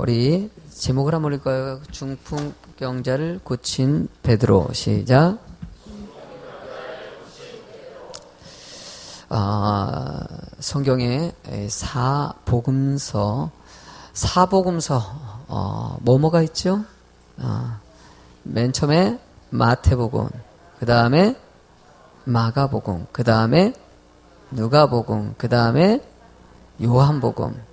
우리 제목을 한번 읽어요. 중풍병자를 고친 베드로. 시작. 성경에 사복음서 뭐가 있죠? 맨 처음에 마태복음, 그 다음에 마가복음, 그 다음에 누가복음, 그 다음에 요한복음.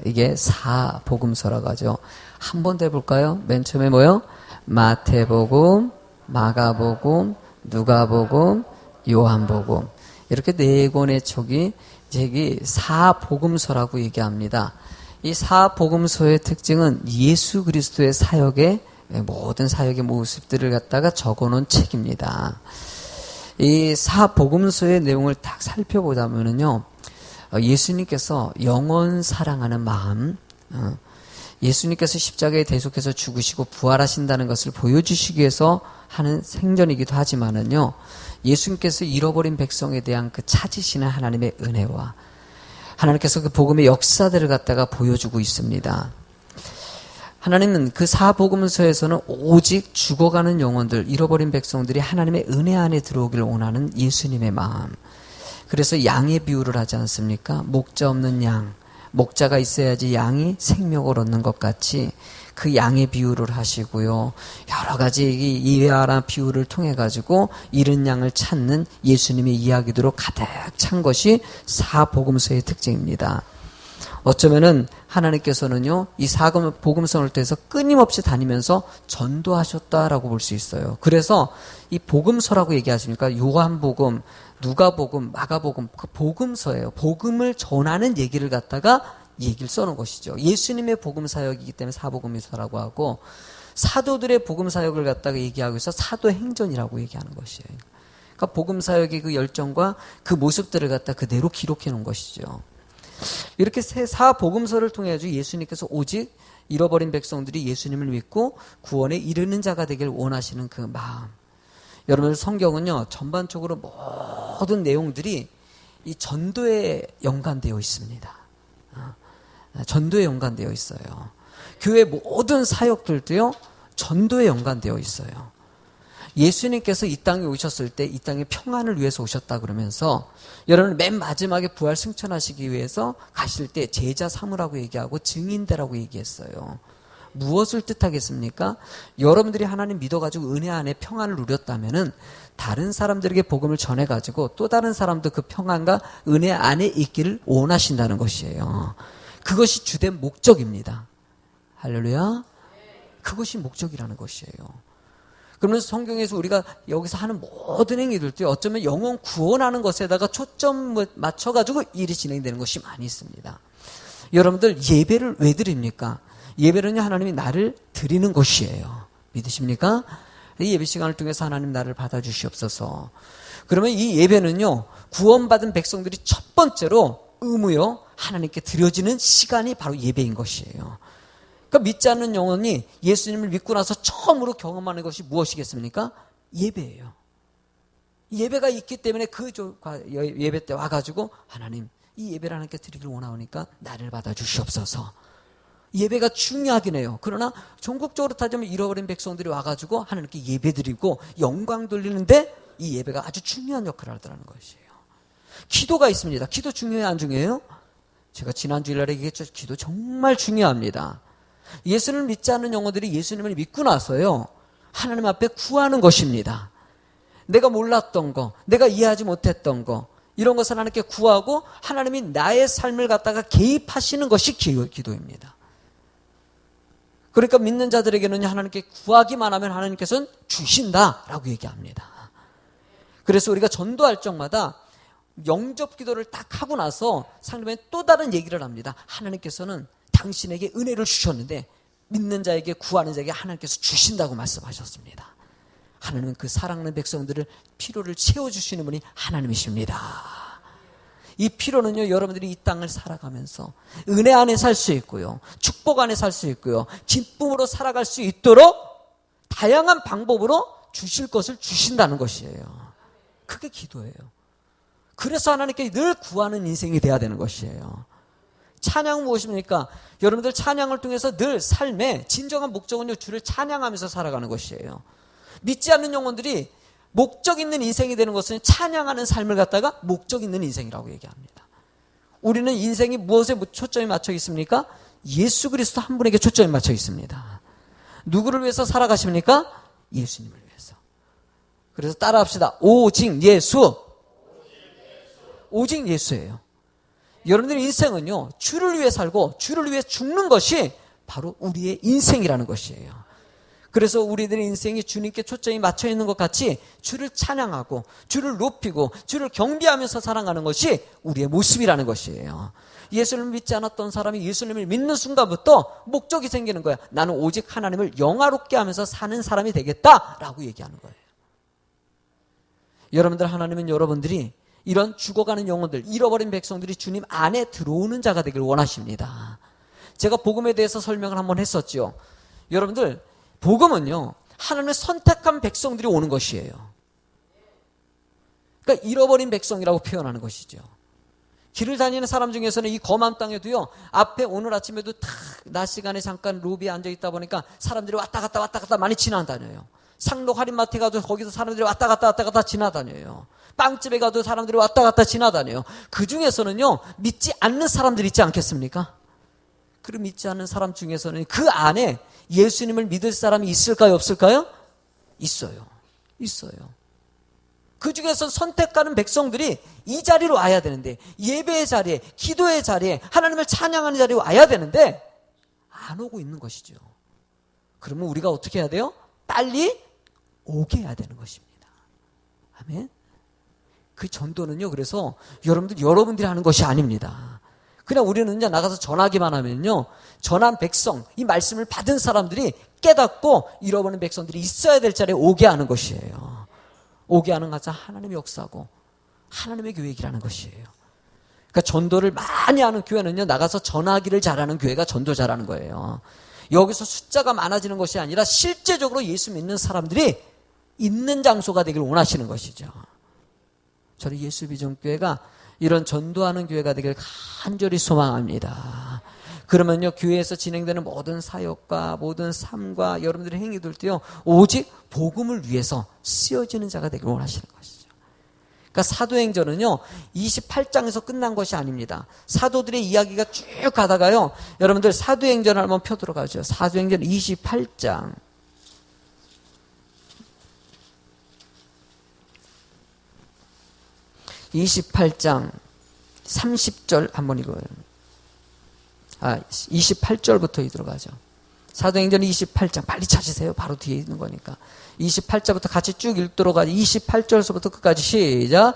이게 사복음서라고 하죠. 한 번 더 해볼까요? 맨 처음에 뭐요? 마태복음, 마가복음, 누가복음, 요한복음. 이렇게 네 권의 촉이 이제 사복음서라고 얘기합니다. 이 사복음서의 특징은 예수 그리스도의 사역의 모든 사역의 모습들을 갖다가 적어놓은 책입니다. 이 사복음서의 내용을 딱 살펴보자면요, 예수님께서 영원 사랑하는 마음, 예수님께서 십자가에 대속해서 죽으시고 부활하신다는 것을 보여주시기 위해서 하는 생전이기도 하지만은요, 예수님께서 잃어버린 백성에 대한 그 찾으시는 하나님의 은혜와 하나님께서 그 복음의 역사들을 갖다가 보여주고 있습니다. 하나님은 그 사복음서에서는 오직 죽어가는 영혼들, 잃어버린 백성들이 하나님의 은혜 안에 들어오기를 원하는 예수님의 마음. 그래서 양의 비유를 하지 않습니까? 목자 없는 양, 목자가 있어야지 양이 생명을 얻는 것 같이 그 양의 비유를 하시고요. 여러 가지 이해하라 비유를 통해 가지고 잃은 양을 찾는 예수님의 이야기들로 가득 찬 것이 사복음서의 특징입니다. 어쩌면은 하나님께서는요, 이 사복음서를 통해서 끊임없이 다니면서 전도하셨다라고 볼 수 있어요. 그래서 이 복음서라고 얘기하십니까? 요한복음, 누가복음, 마가복음, 그 복음서예요. 복음을 전하는 얘기를 갖다가 얘기를 써놓은 것이죠. 예수님의 복음 사역이기 때문에 사복음서라고 하고, 사도들의 복음 사역을 갖다가 얘기하고 있어 사도행전이라고 얘기하는 것이에요. 그러니까 복음 사역의 그 열정과 그 모습들을 갖다 그대로 기록해 놓은 것이죠. 이렇게 사복음서를 통해 가지고 예수님께서 오직 잃어버린 백성들이 예수님을 믿고 구원에 이르는 자가 되길 원하시는 그 마음. 여러분, 성경은요, 전반적으로 모든 내용들이 이 전도에 연관되어 있습니다. 전도에 연관되어 있어요. 교회 모든 사역들도요, 전도에 연관되어 있어요. 예수님께서 이 땅에 오셨을 때 이 땅에 평안을 위해서 오셨다 그러면서 여러분 맨 마지막에 부활 승천하시기 위해서 가실 때 제자 삼으라고 얘기하고 증인되라고 얘기했어요. 무엇을 뜻하겠습니까? 여러분들이 하나님 믿어가지고 은혜 안에 평안을 누렸다면은 다른 사람들에게 복음을 전해가지고 또 다른 사람도 그 평안과 은혜 안에 있기를 원하신다는 것이에요. 그것이 주된 목적입니다. 할렐루야. 그것이 목적이라는 것이에요. 그러면서 성경에서 우리가 여기서 하는 모든 행위들도 어쩌면 영혼 구원하는 것에다가 초점 맞춰가지고 일이 진행되는 것이 많이 있습니다. 여러분들 예배를 왜 드립니까? 예배는요, 하나님이 나를 드리는 것이에요. 믿으십니까? 이 예배 시간을 통해서 하나님 나를 받아주시옵소서. 그러면 이 예배는요, 구원받은 백성들이 첫 번째로 의무요, 하나님께 드려지는 시간이 바로 예배인 것이에요. 그러니까 믿지 않는 영혼이 예수님을 믿고 나서 처음으로 경험하는 것이 무엇이겠습니까? 예배예요. 예배가 있기 때문에 그 예배 때 와가지고 하나님, 이 예배를 하나님께 드리기를 원하오니까 나를 받아주시옵소서. 예배가 중요하긴 해요. 그러나 전국적으로 따지면 잃어버린 백성들이 와가지고 하나님께 예배드리고 영광 돌리는데 이 예배가 아주 중요한 역할을 하더라는 것이에요. 기도가 있습니다. 기도 중요해요, 안 중요해요? 제가 지난 주일날에 얘기했죠. 기도 정말 중요합니다. 예수님을 믿지 않는 영혼들이 예수님을 믿고 나서요, 하나님 앞에 구하는 것입니다. 내가 몰랐던 거, 내가 이해하지 못했던 거, 이런 것을 하나님께 구하고 하나님이 나의 삶을 갖다가 개입하시는 것이 기도입니다. 그러니까 믿는 자들에게는 하나님께 구하기만 하면 하나님께서는 주신다라고 얘기합니다. 그래서 우리가 전도할 적마다 영접 기도를 딱 하고 나서 상대방이 또 다른 얘기를 합니다. 하나님께서는 당신에게 은혜를 주셨는데 믿는 자에게 구하는 자에게 하나님께서 주신다고 말씀하셨습니다. 하나님은 그 사랑하는 백성들을 피로를 채워주시는 분이 하나님이십니다. 이 피로는요, 여러분들이 이 땅을 살아가면서 은혜 안에 살 수 있고요, 축복 안에 살 수 있고요, 기쁨으로 살아갈 수 있도록 다양한 방법으로 주실 것을 주신다는 것이에요. 그게 기도예요. 그래서 하나님께 늘 구하는 인생이 돼야 되는 것이에요. 찬양은 무엇입니까? 여러분들 찬양을 통해서 늘 삶의 진정한 목적은요, 주를 찬양하면서 살아가는 것이에요. 믿지 않는 영혼들이 목적 있는 인생이 되는 것은 찬양하는 삶을 갖다가 목적 있는 인생이라고 얘기합니다. 우리는 인생이 무엇에 초점이 맞춰 있습니까? 예수 그리스도 한 분에게 초점이 맞춰 있습니다. 누구를 위해서 살아가십니까? 예수님을 위해서. 그래서 따라합시다. 오직 예수. 오직 예수예요. 여러분들의 인생은요, 주를 위해 살고 주를 위해 죽는 것이 바로 우리의 인생이라는 것이에요. 그래서 우리들의 인생이 주님께 초점이 맞춰 있는 것 같이 주를 찬양하고 주를 높이고 주를 경배하면서 살아가는 것이 우리의 모습이라는 것이에요. 예수님을 믿지 않았던 사람이 예수님을 믿는 순간부터 목적이 생기는 거야. 나는 오직 하나님을 영화롭게 하면서 사는 사람이 되겠다라고 얘기하는 거예요. 여러분들, 하나님은 여러분들이 이런 죽어가는 영혼들, 잃어버린 백성들이 주님 안에 들어오는 자가 되길 원하십니다. 제가 복음에 대해서 설명을 한번 했었죠. 여러분들, 복음은요, 하나님의 선택한 백성들이 오는 것이에요. 그러니까 잃어버린 백성이라고 표현하는 것이죠. 길을 다니는 사람 중에서는 이 험한 땅에도요, 앞에 오늘 아침에도 낮 시간에 잠깐 로비에 앉아 있다 보니까 사람들이 왔다 갔다 많이 지나다녀요. 상록 할인마트에 가도 거기서 사람들이 왔다 갔다 지나다녀요. 빵집에 가도 사람들이 왔다 갔다 지나다녀요. 그 중에서는요, 믿지 않는 사람들이 있지 않겠습니까? 그 믿지 않는 사람 중에서는 그 안에 예수님을 믿을 사람이 있을까요, 없을까요? 있어요. 그 중에서 선택하는 백성들이 이 자리로 와야 되는데, 예배의 자리에, 기도의 자리에, 하나님을 찬양하는 자리에 와야 되는데 안 오고 있는 것이죠. 그러면 우리가 어떻게 해야 돼요? 빨리 오게 해야 되는 것입니다. 아멘. 그 전도는요, 그래서 여러분들이 하는 것이 아닙니다. 그냥 우리는 이제 나가서 전하기만 하면요, 전한 백성, 이 말씀을 받은 사람들이 깨닫고 잃어버린 백성들이 있어야 될 자리에 오게 하는 것이에요. 오게 하는 것은 하나님의 역사고 하나님의 계획이라는 것이에요. 그러니까 전도를 많이 하는 교회는요, 나가서 전하기를 잘하는 교회가 전도자라는 거예요. 여기서 숫자가 많아지는 것이 아니라 실제적으로 예수 믿는 사람들이 있는 장소가 되길 원하시는 것이죠. 저는 예수비전교회가 이런 전도하는 교회가 되길 간절히 소망합니다. 그러면요, 교회에서 진행되는 모든 사역과 모든 삶과 여러분들의 행위들도요, 오직 복음을 위해서 쓰여지는 자가 되길 원하시는 것이죠. 그러니까 사도행전은요, 28장에서 끝난 것이 아닙니다. 사도들의 이야기가 쭉 가다가요, 여러분들 사도행전을 한번 펴도록 하죠. 사도행전 28장. 28장 30절 한번 읽어요. 28절부터 들어가죠. 사도행전 28장 빨리 찾으세요. 바로 뒤에 있는 거니까. 28절부터 같이 쭉 읽도록 하죠. 28절서부터 끝까지 시작.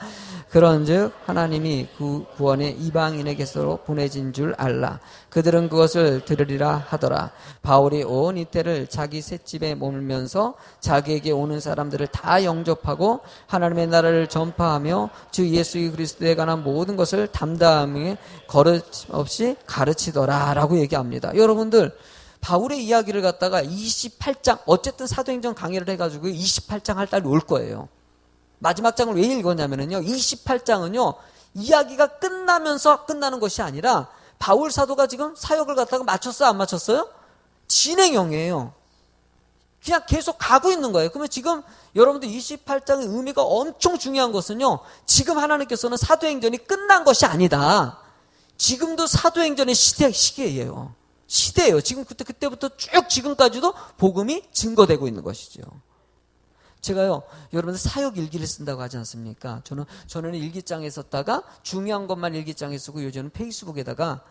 그런즉 하나님이 구원의 이방인에게서 보내진 줄 알라. 그들은 그것을 들으리라 하더라. 바울이 온 이태를 자기 셋집에 머물면서 자기에게 오는 사람들을 다 영접하고 하나님의 나라를 전파하며 주 예수 그리스도에 관한 모든 것을 담대하게 거름없이 가르치더라 라고 얘기합니다. 여러분들, 바울의 이야기를 갖다가 28장, 어쨌든 사도행전 강의를 해가지고 28장 할 날이 올 거예요. 마지막 장을 왜 읽었냐면요, 28장은요, 이야기가 끝나면서 끝나는 것이 아니라 바울 사도가 지금 사역을 갖다가 마쳤어요, 안 마쳤어요? 진행형이에요. 그냥 계속 가고 있는 거예요. 그러면 지금 여러분들 28장의 의미가 엄청 중요한 것은요, 지금 하나님께서는 사도행전이 끝난 것이 아니다. 지금도 사도행전의 시기예요. 시대예요. 지금 그때부터 쭉 지금까지도 복음이 증거되고 있는 것이죠. 제가요, 여러분들 사역 일기를 쓴다고 하지 않습니까? 저는 일기장에 썼다가 중요한 것만 일기장에 쓰고 요즘은 페이스북에다가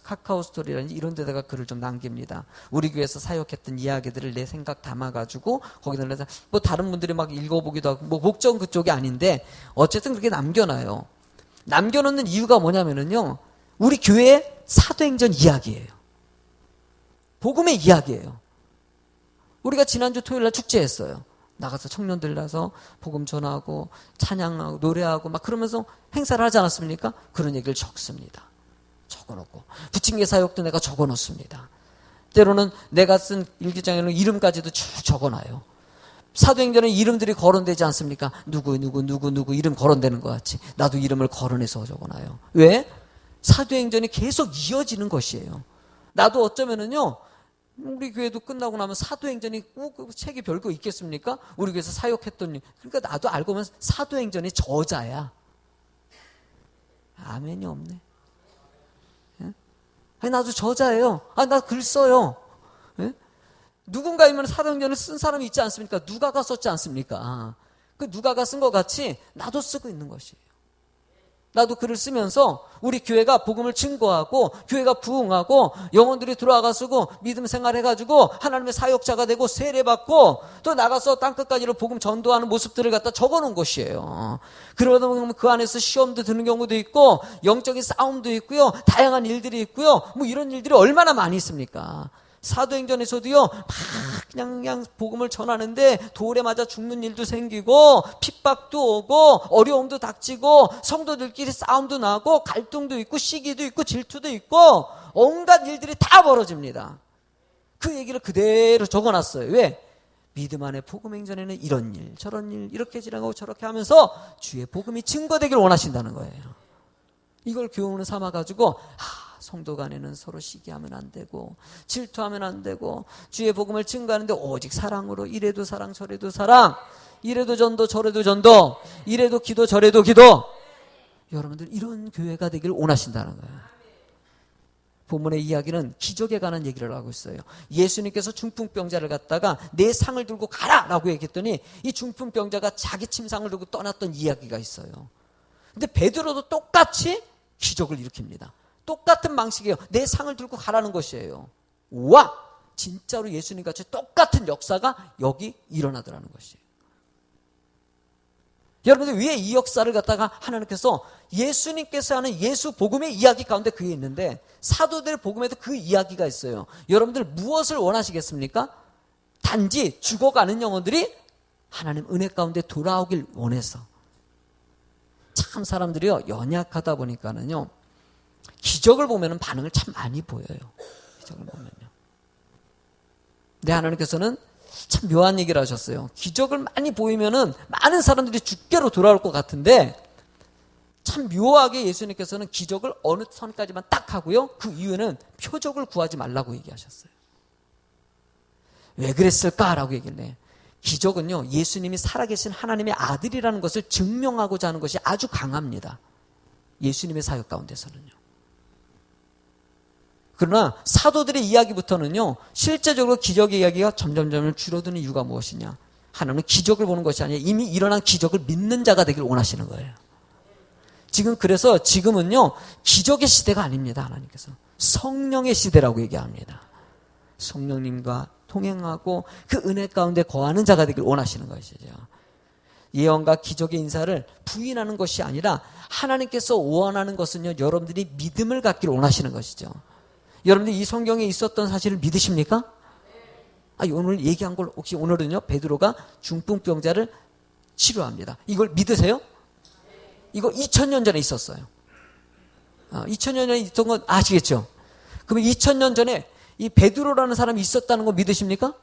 카카오 스토리라든지 이런 데다가 글을 좀 남깁니다. 우리 교회에서 사역했던 이야기들을 내 생각 담아가지고 거기다 뭐 다른 분들이 막 읽어보기도 하고, 뭐 목적은 그쪽이 아닌데 어쨌든 그렇게 남겨놔요. 남겨놓는 이유가 뭐냐면은요, 우리 교회의 사도행전 이야기예요. 복음의 이야기예요. 우리가 지난주 토요일날 축제했어요. 나가서 청년들 나서 복음 전하고 찬양하고 노래하고 막 그러면서 행사를 하지 않았습니까? 그런 얘기를 적습니다. 적어놓고 부침개 사역도 내가 적어놓습니다. 때로는 내가 쓴 일기장에는 이름까지도 쭉 적어놔요. 사도행전에 이름들이 거론되지 않습니까? 누구 이름 거론되는 것 같이 나도 이름을 거론해서 적어놔요. 왜? 사도행전이 계속 이어지는 것이에요. 나도 어쩌면은요, 우리 교회도 끝나고 나면 사도행전이 꼭 책이 별거 있겠습니까? 우리 교회에서 사역했던 일. 그러니까 나도 알고 보면 사도행전의 저자야. 아멘이 없네. 예? 아니, 나도 저자예요. 아, 나 글 써요. 예? 누군가이면 사도행전을 쓴 사람이 있지 않습니까? 누가가 썼지 않습니까? 그 누가가 쓴 것 같이 나도 쓰고 있는 것이에요. 나도 글을 쓰면서 우리 교회가 복음을 증거하고 교회가 부흥하고 영혼들이 들어와가 쓰고 믿음 생활해가지고 하나님의 사역자가 되고 세례받고 또 나가서 땅끝까지로 복음 전도하는 모습들을 갖다 적어놓은 것이에요. 그러다 보면 그 안에서 시험도 드는 경우도 있고 영적인 싸움도 있고요. 다양한 일들이 있고요. 뭐 이런 일들이 얼마나 많이 있습니까? 사도행전에서도요, 막 그냥 복음을 전하는데 돌에 맞아 죽는 일도 생기고 핍박도 오고 어려움도 닥치고 성도들끼리 싸움도 나고 갈등도 있고 시기도 있고 질투도 있고 온갖 일들이 다 벌어집니다. 그 얘기를 그대로 적어놨어요. 왜? 믿음 안에 복음행전에는 이런 일 저런 일 이렇게 지나가고 저렇게 하면서 주의 복음이 증거되길 원하신다는 거예요. 이걸 교훈을 삼아가지고 성도 간에는 서로 시기하면 안 되고 질투하면 안 되고 주의 복음을 증거하는데 오직 사랑으로 이래도 사랑 저래도 사랑 이래도 전도 저래도 전도 이래도 기도 저래도 기도. 여러분들 이런 교회가 되기를 원하신다는 거예요. 본문의 이야기는 기적에 관한 얘기를 하고 있어요. 예수님께서 중풍병자를 갖다가 내 상을 들고 가라라고 얘기했더니 이 중풍병자가 자기 침상을 들고 떠났던 이야기가 있어요. 근데 베드로도 똑같이 기적을 일으킵니다. 똑같은 방식이에요. 내 상을 들고 가라는 것이에요. 와! 진짜로 예수님같이 똑같은 역사가 여기 일어나더라는 것이에요. 여러분들 왜 이 역사를 갖다가 하나님께서 예수님께서 하는 예수 복음의 이야기 가운데 그게 있는데 사도들 복음에도 그 이야기가 있어요. 여러분들 무엇을 원하시겠습니까? 단지 죽어가는 영혼들이 하나님 은혜 가운데 돌아오길 원해서. 참 사람들이요 연약하다 보니까는요 기적을 보면은 반응을 참 많이 보여요. 기적을 보면요. 근데 하나님께서는 참 묘한 얘기를 하셨어요. 기적을 많이 보이면은 많은 사람들이 주께로 돌아올 것 같은데 참 묘하게 예수님께서는 기적을 어느 선까지만 딱 하고요. 그 이유는 표적을 구하지 말라고 얘기하셨어요. 왜 그랬을까라고 얘기를 해. 기적은요. 예수님이 살아계신 하나님의 아들이라는 것을 증명하고자 하는 것이 아주 강합니다. 예수님의 사역 가운데서는요. 그러나 사도들의 이야기부터는요. 실제적으로 기적의 이야기가 점점 줄어드는 이유가 무엇이냐. 하나님은 기적을 보는 것이 아니라 이미 일어난 기적을 믿는 자가 되길 원하시는 거예요. 그래서 지금은요. 기적의 시대가 아닙니다. 하나님께서. 성령의 시대라고 얘기합니다. 성령님과 통행하고 그 은혜 가운데 거하는 자가 되길 원하시는 것이죠. 예언과 기적의 인사를 부인하는 것이 아니라 하나님께서 원하는 것은요. 여러분들이 믿음을 갖기를 원하시는 것이죠. 여러분들 이 성경에 있었던 사실을 믿으십니까? 오늘 얘기한 걸 혹시 오늘은요. 베드로가 중풍병자를 치료합니다. 이걸 믿으세요? 이거 2000년 전에 있었어요. 2000년 전에 있던 건 아시겠죠? 그러면 2000년 전에 이 베드로라는 사람이 있었다는 거 믿으십니까?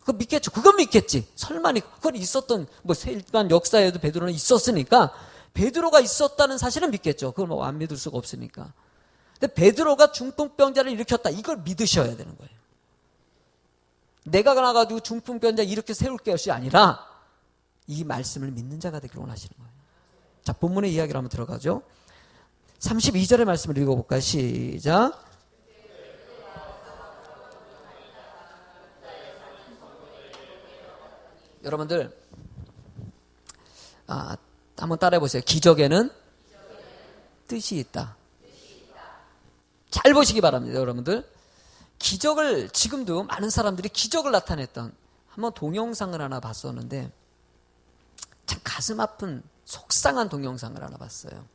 그거 믿겠죠. 그건 믿겠지. 설마니 그건 있었던 일반 역사에도 베드로는 있었으니까 베드로가 있었다는 사실은 믿겠죠. 그걸 안 믿을 수가 없으니까. 근데 베드로가 중풍병자를 일으켰다. 이걸 믿으셔야 되는 거예요. 내가 나가지고 중풍병자 이렇게 세울 것이 아니라 이 말씀을 믿는 자가 되기를 원하시는 거예요. 자, 본문의 이야기를 한번 들어가죠. 32절의 말씀을 읽어볼까요? 시작. 여러분들 한번 따라해보세요. 기적에는 뜻이 있다. 잘 보시기 바랍니다. 여러분들 기적을 지금도 많은 사람들이 기적을 나타냈던 한번 동영상을 하나 봤었는데 참 가슴 아픈 속상한 동영상을 하나 봤어요.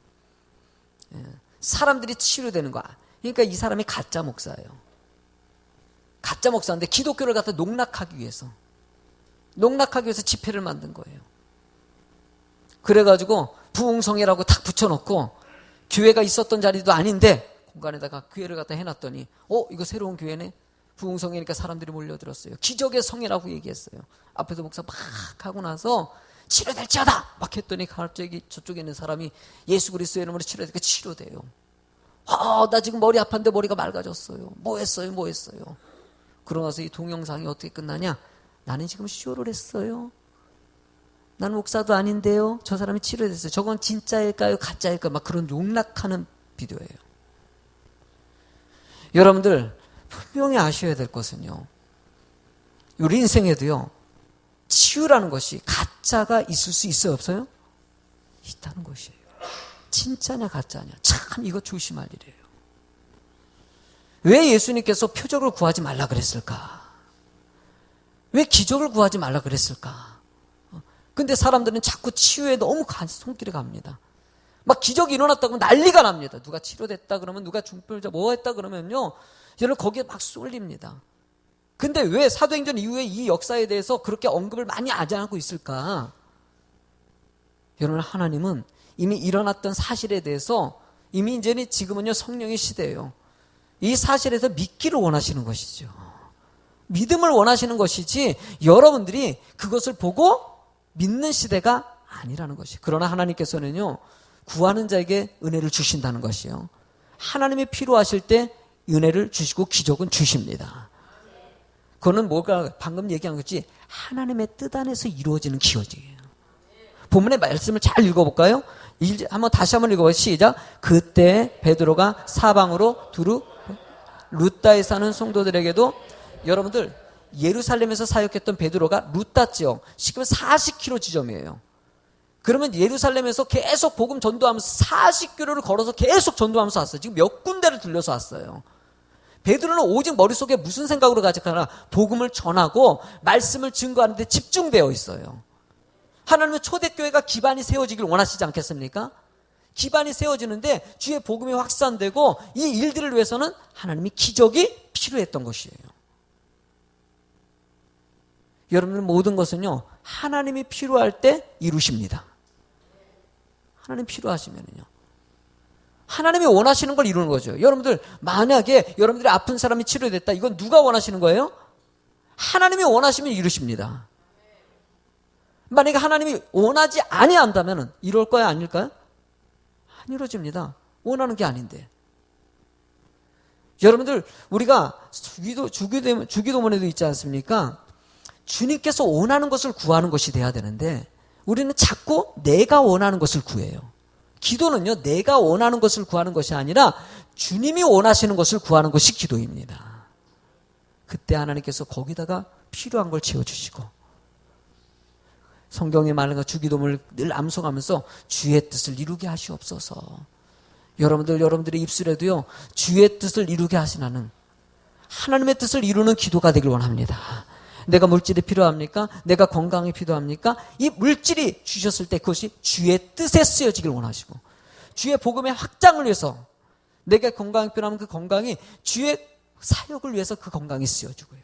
사람들이 치료되는 거야. 그러니까 이 사람이 가짜 목사예요. 가짜 목사인데 기독교를 갖다 농락하기 위해서 집회를 만든 거예요. 그래가지고 부흥성회라고 탁 붙여놓고 교회가 있었던 자리도 아닌데 공간에다가 교회를 갖다 해놨더니 이거 새로운 교회네. 부흥성회니까 사람들이 몰려들었어요. 기적의 성회라고 얘기했어요. 앞에서 목사 막 하고 나서 치료될지어다 막 했더니 갑자기 저쪽에 있는 사람이 예수 그리스도의 이름으로 치료되니까 치료돼요. 나 지금 머리 아팠는데 머리가 맑아졌어요. 뭐 했어요? 그러고 나서 이 동영상이 어떻게 끝나냐? 나는 지금 쇼를 했어요. 나는 목사도 아닌데요. 저 사람이 치료됐어요. 저건 진짜일까요? 가짜일까요? 막 그런 용락하는 비디오예요. 여러분들 분명히 아셔야 될 것은요. 우리 인생에도요. 치유라는 것이 가짜가 있을 수 있어요? 없어요? 있다는 것이에요. 진짜냐 가짜냐. 참 이거 조심할 일이에요. 왜 예수님께서 표적을 구하지 말라 그랬을까? 왜 기적을 구하지 말라 그랬을까? 근데 사람들은 자꾸 치유에 너무 손길이 갑니다. 막 기적이 일어났다고 하면 난리가 납니다. 누가 치료됐다 그러면 누가 중풍자 뭐 했다 그러면요. 여러분 거기에 막 쏠립니다. 근데 왜 사도행전 이후에 이 역사에 대해서 그렇게 언급을 많이 하지 않고 있을까? 여러분 하나님은 이미 일어났던 사실에 대해서 이미 이제는 지금은요 성령의 시대예요. 이 사실에서 믿기를 원하시는 것이죠. 믿음을 원하시는 것이지 여러분들이 그것을 보고 믿는 시대가 아니라는 것이. 그러나 하나님께서는요 구하는 자에게 은혜를 주신다는 것이요. 하나님이 필요하실 때 은혜를 주시고 기적은 주십니다. 그거는 뭐가 방금 얘기한 거지 하나님의 뜻 안에서 이루어지는 기적이에요. 본문의 말씀을 잘 읽어볼까요? 다시 한번 읽어봐요. 시작. 그때 베드로가 사방으로 두루 루따에 사는 성도들에게도 여러분들 예루살렘에서 사역했던 베드로가 루따 지역 지금 40km 지점이에요. 그러면 예루살렘에서 계속 복음 전도하면서 40km를 걸어서 계속 전도하면서 왔어요. 지금 몇 군데를 들려서 왔어요. 베드로는 오직 머릿속에 무슨 생각으로 가득하나 복음을 전하고 말씀을 증거하는 데 집중되어 있어요. 하나님은 초대교회가 기반이 세워지길 원하시지 않겠습니까? 기반이 세워지는데 주의 복음이 확산되고 이 일들을 위해서는 하나님이 기적이 필요했던 것이에요. 여러분들 모든 것은요 하나님이 필요할 때 이루십니다. 하나님 필요하시면요 하나님이 원하시는 걸 이루는 거죠. 여러분들 만약에 여러분들이 아픈 사람이 치료됐다. 이건 누가 원하시는 거예요? 하나님이 원하시면 이루십니다. 만약에 하나님이 원하지 아니한다면 이룰까요? 아닐까요? 안 이루어집니다. 원하는 게 아닌데. 여러분들 우리가 주기도문에도 있지 않습니까? 주님께서 원하는 것을 구하는 것이 돼야 되는데 우리는 자꾸 내가 원하는 것을 구해요. 기도는요 내가 원하는 것을 구하는 것이 아니라 주님이 원하시는 것을 구하는 것이 기도입니다. 그때 하나님께서 거기다가 필요한 걸 채워주시고 성경에 말하는 주기도문을 늘 암송하면서 주의 뜻을 이루게 하시옵소서. 여러분들의 입술에도요 주의 뜻을 이루게 하시나는 하나님의 뜻을 이루는 기도가 되길 원합니다. 내가 물질이 필요합니까? 내가 건강이 필요합니까? 이 물질이 주셨을 때 그것이 주의 뜻에 쓰여지길 원하시고 주의 복음의 확장을 위해서 내가 건강이 필요하면 그 건강이 주의 사역을 위해서 그 건강이 쓰여지고요.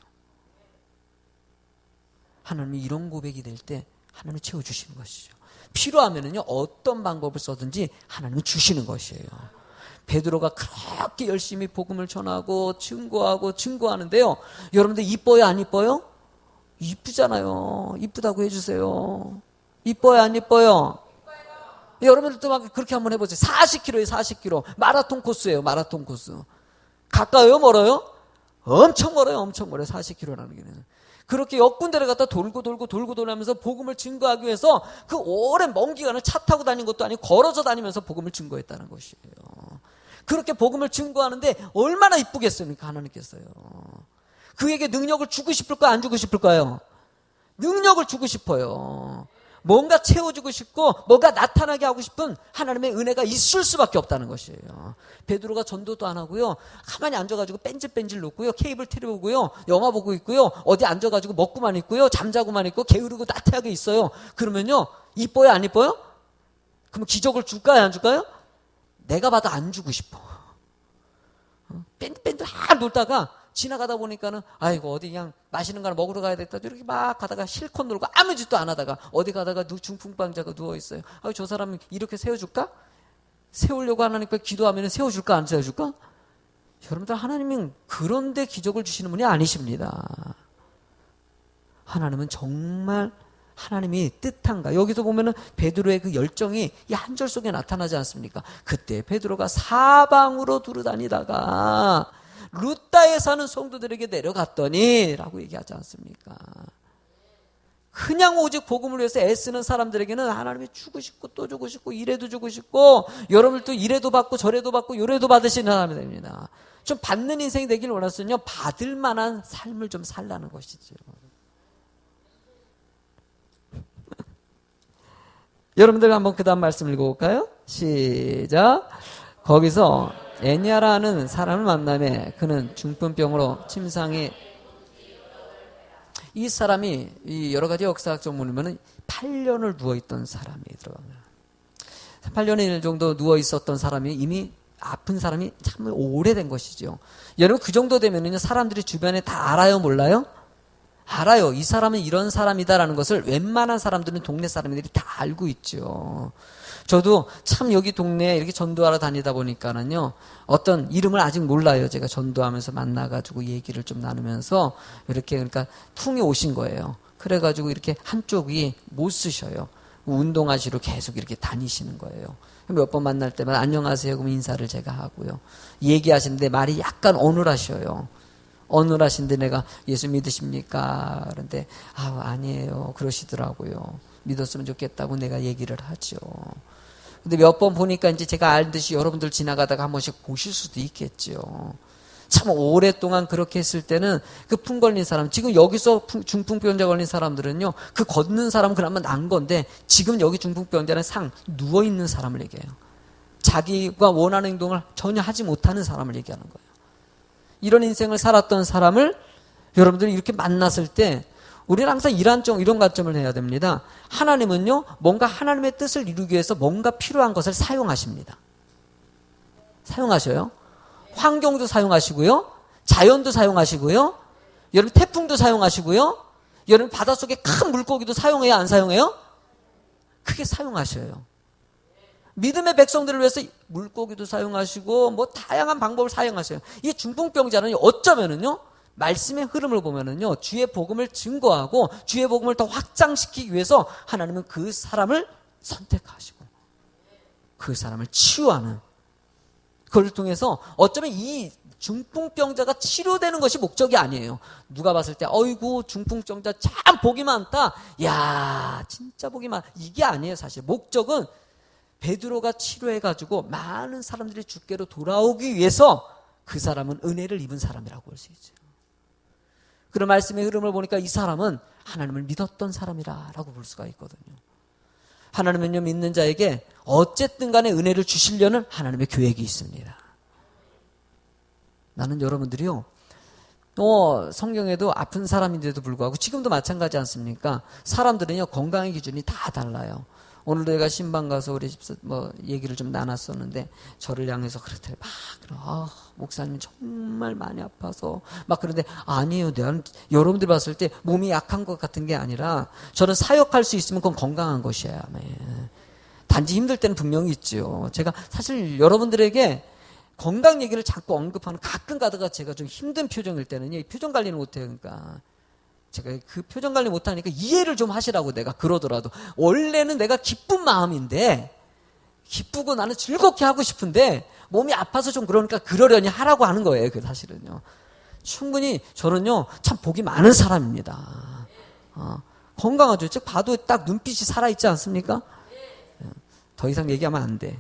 하나님이 이런 고백이 될 때 하나님이 채워주시는 것이죠. 필요하면은요 어떤 방법을 써든지 하나님이 주시는 것이에요. 베드로가 그렇게 열심히 복음을 전하고 증거하는데요. 여러분들 이뻐요 안 이뻐요? 이쁘잖아요. 이쁘다고 해주세요. 이뻐요 안 이뻐요? 여러분들도 막 그렇게 한번 해보세요. 40km예요 40km. 마라톤 코스예요. 마라톤 코스. 가까워요 멀어요? 엄청 멀어요. 40km라는 게. 그렇게 역군대를 갖다 돌고 돌면서 복음을 증거하기 위해서 그 오랜 먼 기간을 차 타고 다닌 것도 아니고 걸어서 다니면서 복음을 증거했다는 것이에요. 그렇게 복음을 증거하는데 얼마나 이쁘겠습니까? 하나님께서요. 그에게 능력을 주고 싶을까요? 안 주고 싶을까요? 능력을 주고 싶어요. 뭔가 채워주고 싶고 뭔가 나타나게 하고 싶은 하나님의 은혜가 있을 수밖에 없다는 것이에요. 베드로가 전도도 안 하고요. 가만히 앉아가지고 뺀질뺀질 놓고요. 케이블 TV 보고요. 영화 보고 있고요. 어디 앉아가지고 먹고만 있고요. 잠자고만 있고 게으르고 나태하게 있어요. 그러면요. 이뻐요? 안 이뻐요? 그럼 기적을 줄까요? 안 줄까요? 내가 봐도 안 주고 싶어. 뺀질뺀질 놀다가 지나가다 보니까는 아이고 어디 그냥 맛있는 거 하나 먹으러 가야 됐다 이렇게 막 가다가 실컷 놀고 아무 짓도 안 하다가 어디 가다가 중풍병자가 누워있어요. 아, 저 사람 이렇게 세워줄까? 세우려고 하나님께 기도하면 세워줄까 안 세워줄까? 여러분들 하나님은 그런데 기적을 주시는 분이 아니십니다. 하나님은 정말 하나님이 뜻한가? 여기서 보면은 베드로의 그 열정이 이 한 절 속에 나타나지 않습니까? 그때 베드로가 사방으로 두루다니다가 루다에 사는 성도들에게 내려갔더니 라고 얘기하지 않습니까? 그냥 오직 복음을 위해서 애쓰는 사람들에게는 하나님이 주고 싶고 또 주고 싶고 이래도 주고 싶고 여러분들도 이래도 받고 저래도 받고 요래도 받으시는 사람이 됩니다. 좀 받는 인생이 되길 원했으면요, 받을 만한 삶을 좀 살라는 것이죠. 여러분들 한번 그 다음 말씀 읽어볼까요? 시작. 거기서 애니아라는 사람을 만나매 그는 중풍병으로 침상에, 이 사람이 이 여러 가지 역사학 전문이면은 8년을 누워있던 사람이 들어갑니다. 8년일 정도 누워있었던 사람이 이미 아픈 사람이 참 오래된 것이죠. 여러분 그 정도 되면은요, 사람들이 주변에 다 알아요, 몰라요? 알아요. 이 사람은 이런 사람이다라는 것을 웬만한 사람들은 동네 사람들이 다 알고 있죠. 저도 참 여기 동네에 이렇게 전도하러 다니다 보니까는요, 어떤 이름을 아직 몰라요. 제가 전도하면서 만나가지고 얘기를 좀 나누면서 이렇게, 그러니까 풍이 오신 거예요. 그래가지고 이렇게 한쪽이 못 쓰셔요. 운동하시러 계속 이렇게 다니시는 거예요. 몇 번 만날 때마다 안녕하세요 그럼 인사를 제가 하고요. 얘기하시는데 말이 약간 어눌하셔요. 어눌하신데 내가 예수 믿으십니까? 그런데 아니에요 그러시더라고요. 믿었으면 좋겠다고 내가 얘기를 하죠. 근데 몇 번 보니까 이제 제가 알듯이 여러분들 지나가다가 한 번씩 보실 수도 있겠죠. 참 오랫동안 그렇게 했을 때는 그 풍 걸린 사람, 지금 여기서 중풍병자 걸린 사람들은요, 그 걷는 사람은 그나마 난 건데 지금 여기 중풍병자는 누워있는 사람을 얘기해요. 자기가 원하는 행동을 전혀 하지 못하는 사람을 얘기하는 거예요. 이런 인생을 살았던 사람을 여러분들이 이렇게 만났을 때 우리는 항상 이런 관점을 해야 됩니다. 하나님은요, 뭔가 하나님의 뜻을 이루기 위해서 뭔가 필요한 것을 사용하십니다. 사용하셔요. 환경도 사용하시고요. 자연도 사용하시고요. 여러분 태풍도 사용하시고요. 여러분 바닷속에 큰 물고기도 사용해요? 안 사용해요? 크게 사용하셔요. 믿음의 백성들을 위해서 물고기도 사용하시고 뭐 다양한 방법을 사용하셔요. 이 중풍병자는 어쩌면은요, 말씀의 흐름을 보면은요, 주의 복음을 증거하고 주의 복음을 더 확장시키기 위해서 하나님은 그 사람을 선택하시고 그 사람을 치유하는, 그걸 통해서 어쩌면 이 중풍병자가 치료되는 것이 목적이 아니에요. 누가 봤을 때 어이구 중풍병자 참 복이 많다, 야 진짜 복이 많다, 이게 아니에요. 사실 목적은 베드로가 치료해가지고 많은 사람들이 주께로 돌아오기 위해서 그 사람은 은혜를 입은 사람이라고 볼 수 있죠. 그런 말씀의 흐름을 보니까 이 사람은 하나님을 믿었던 사람이라고 볼 수가 있거든요. 하나님은요, 믿는 자에게 어쨌든 간에 은혜를 주시려는 하나님의 계획이 있습니다. 나는 여러분들이요, 성경에도 아픈 사람인데도 불구하고 지금도 마찬가지 않습니까? 사람들은요, 건강의 기준이 다 달라요. 오늘도 내가 신방 가서 우리 집사 얘기를 좀 나눴었는데 저를 향해서 그렇대. 목사님 정말 많이 아파서 막 그런데 아니에요. 내가 여러분들 봤을 때 몸이 약한 것 같은 게 아니라 저는 사역할 수 있으면 그건 건강한 것이에요. 단지 힘들 때는 분명히 있죠. 제가 사실 여러분들에게 건강 얘기를 자꾸 언급하는, 가끔 가다가 제가 좀 힘든 표정일 때는요, 표정 관리는 못해요. 그러니까 제가 그 표정 관리 못하니까 이해를 좀 하시라고 내가 그러더라도, 원래는 내가 기쁜 마음인데, 기쁘고 나는 즐겁게 하고 싶은데 몸이 아파서 좀 그러니까 그러려니 하라고 하는 거예요. 그 사실은요. 충분히 저는요, 참 복이 많은 사람입니다. 건강하죠. 즉 봐도 딱 눈빛이 살아있지 않습니까? 더 이상 얘기하면 안 돼.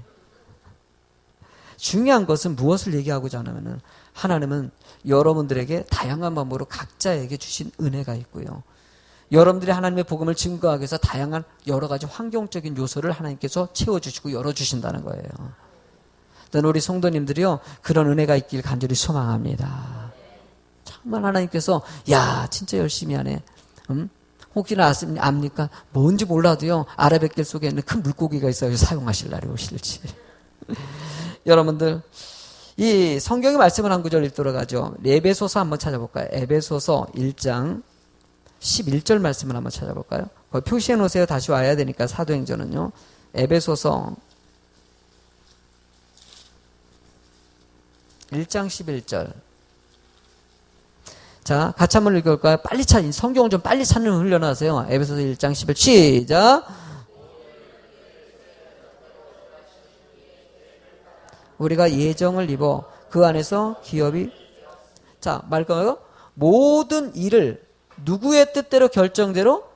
중요한 것은 무엇을 얘기하고자 하냐면은, 하나님은 여러분들에게 다양한 방법으로 각자에게 주신 은혜가 있고요. 여러분들이 하나님의 복음을 증거하기 위해서 다양한 여러 가지 환경적인 요소를 하나님께서 채워주시고 열어주신다는 거예요. 저는 우리 성도님들이요, 그런 은혜가 있길 간절히 소망합니다. 정말 하나님께서 야 진짜 열심히 하네. 혹시나 압니까? 뭔지 몰라도요, 아라뱃길 속에 있는 큰 물고기가 있어요. 사용하실 날이 오실지. 여러분들, 이 성경의 말씀을 한 구절 읽도록 하죠. 에베소서 한번 찾아볼까요? 에베소서 1장 11절 말씀을 한번 찾아볼까요? 거기 표시해 놓으세요. 다시 와야 되니까, 사도행전은요. 에베소서 1장 11절. 자, 같이 한번 읽어볼까요? 빨리 성경을 좀 빨리 찾는 훈련하세요. 에베소서 1장 11 시작. 우리가 예정을 입어 그 안에서 기업이 자, 말까요? 모든 일을 누구의 뜻대로 결정대로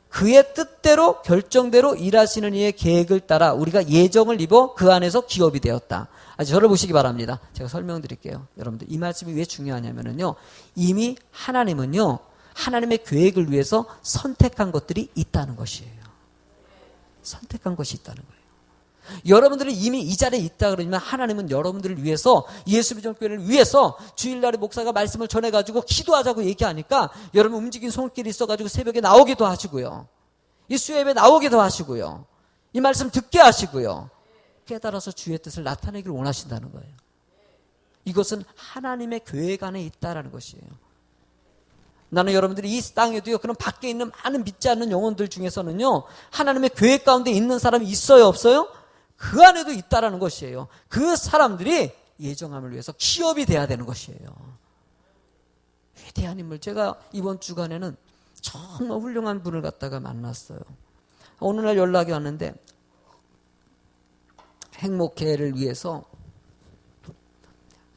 그의 뜻대로 결정대로 일하시는 이의 계획을 따라 우리가 예정을 입어 그 안에서 기업이 되었다. 저를 보시기 바랍니다. 제가 설명드릴게요. 여러분들 이 말씀이 왜 중요하냐면요. 이미 하나님은요. 하나님의 계획을 위해서 선택한 것들이 있다는 것이에요. 선택한 것이 있다는 거예요. 여러분들이 이미 이 자리에 있다 그러면 하나님은 여러분들을 위해서 예수 믿는 교회를 위해서 주일날에 목사가 말씀을 전해가지고 기도하자고 얘기하니까 여러분 움직인 손길이 있어가지고 새벽에 나오기도 하시고요. 이 수요예배 나오기도 하시고요. 이 말씀 듣게 하시고요. 깨달아서 주의 뜻을 나타내기를 원하신다는 거예요. 이것은 하나님의 계획 안에 있다라는 것이에요. 나는 여러분들이 이 땅에도요. 그런 밖에 있는 많은 믿지 않는 영혼들 중에서는요. 하나님의 계획 가운데 있는 사람이 있어요, 없어요? 그 안에도 있다라는 것이에요. 그 사람들이 예정함을 위해서 기업이 돼야 되는 것이에요. 위대한 인물. 제가 이번 주간에는 정말 훌륭한 분을 갖다가 만났어요. 어느 날 연락이 왔는데 행복회를 위해서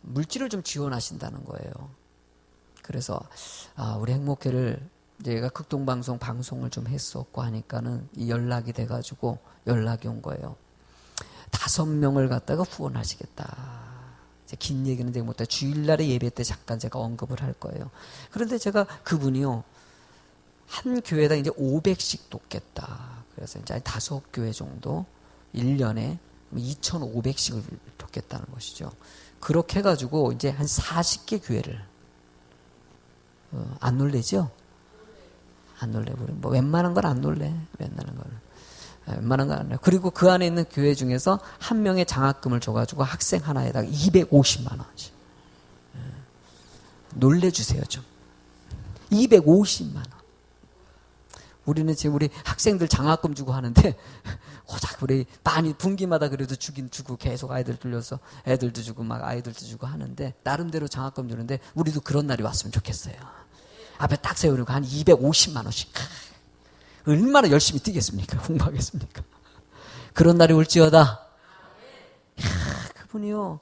물질을 좀 지원하신다는 거예요. 그래서 우리 행복회를 제가 극동방송 방송을 좀 했었고 하니까는 이 연락이 돼가지고 연락이 온 거예요. 5명을 갖다가 후원하시겠다. 긴 얘기는 제가 못해 주일날에 예배 때 잠깐 제가 언급을 할 거예요. 그런데 제가 그분이요. 한 교회당 이제 500씩 돕겠다. 그래서 이제 5교회 정도 1년에 2,500씩을 돕겠다는 것이죠. 그렇게 해가지고 이제 한 40개 교회를 안 놀래죠? 안 놀래. 뭐 웬만한 건 안 놀래. 웬만한 건 안 놀래. 그리고 그 안에 있는 교회 중에서 한 명의 장학금을 줘가지고 학생 하나에다가 250만 원씩 놀래주세요 좀. 250만 원. 우리는 지금 우리 학생들 장학금 주고 하는데 고작 우리 많이 분기마다 그래도 주긴 주고 계속 아이들 들려서 애들도 주고 막 아이들도 주고 하는데 나름대로 장학금 주는데 우리도 그런 날이 왔으면 좋겠어요. 앞에 딱 세우고 한 250만 원씩. 얼마나 열심히 뛰겠습니까? 홍보하겠습니까? 그런 날이 올지어다. 그분이요.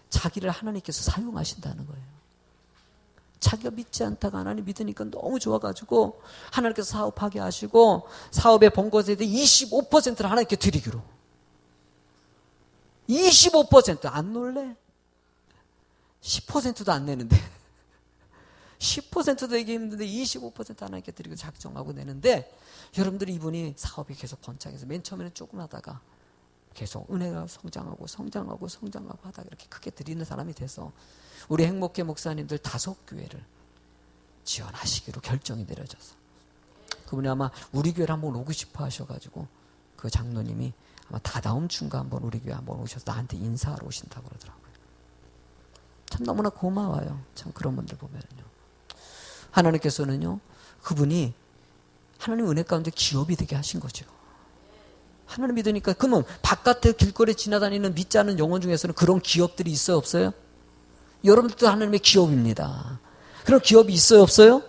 자기를 하나님께서 사용하신다는 거예요. 자기가 믿지 않다가 하나님 믿으니까 너무 좋아가지고 하나님께서 사업하게 하시고 사업의 번 것에 대해 25%를 하나님께 드리기로. 25% 안 놀래? 10%도 안 내는데 10%도 되기 힘든데 25% 하나님께 드리고 작정하고 내는데 여러분들이 이분이 사업이 계속 번창해서 맨 처음에는 조금 하다가 계속 은혜가 성장하고 하다가 이렇게 크게 드리는 사람이 돼서 우리 행복회 목사님들 5교회를 지원하시기로 결정이 내려져서 그분이 아마 우리 교회를 한번 오고 싶어 하셔가지고 그 장로님이 아마 다다음 주인가 한번 우리 교회 한번 오셔서 나한테 인사하러 오신다고 그러더라고요. 참 너무나 고마워요. 참 그런 분들 보면은요. 하나님께서는요. 그분이 하나님 은혜 가운데 기업이 되게 하신 거죠. 하나님 믿으니까 그러면 바깥에 길거리에 지나다니는 믿지 않는 영혼 중에서는 그런 기업들이 있어요 없어요? 여러분들도 하나님의 기업입니다. 그런 기업이 있어요 없어요?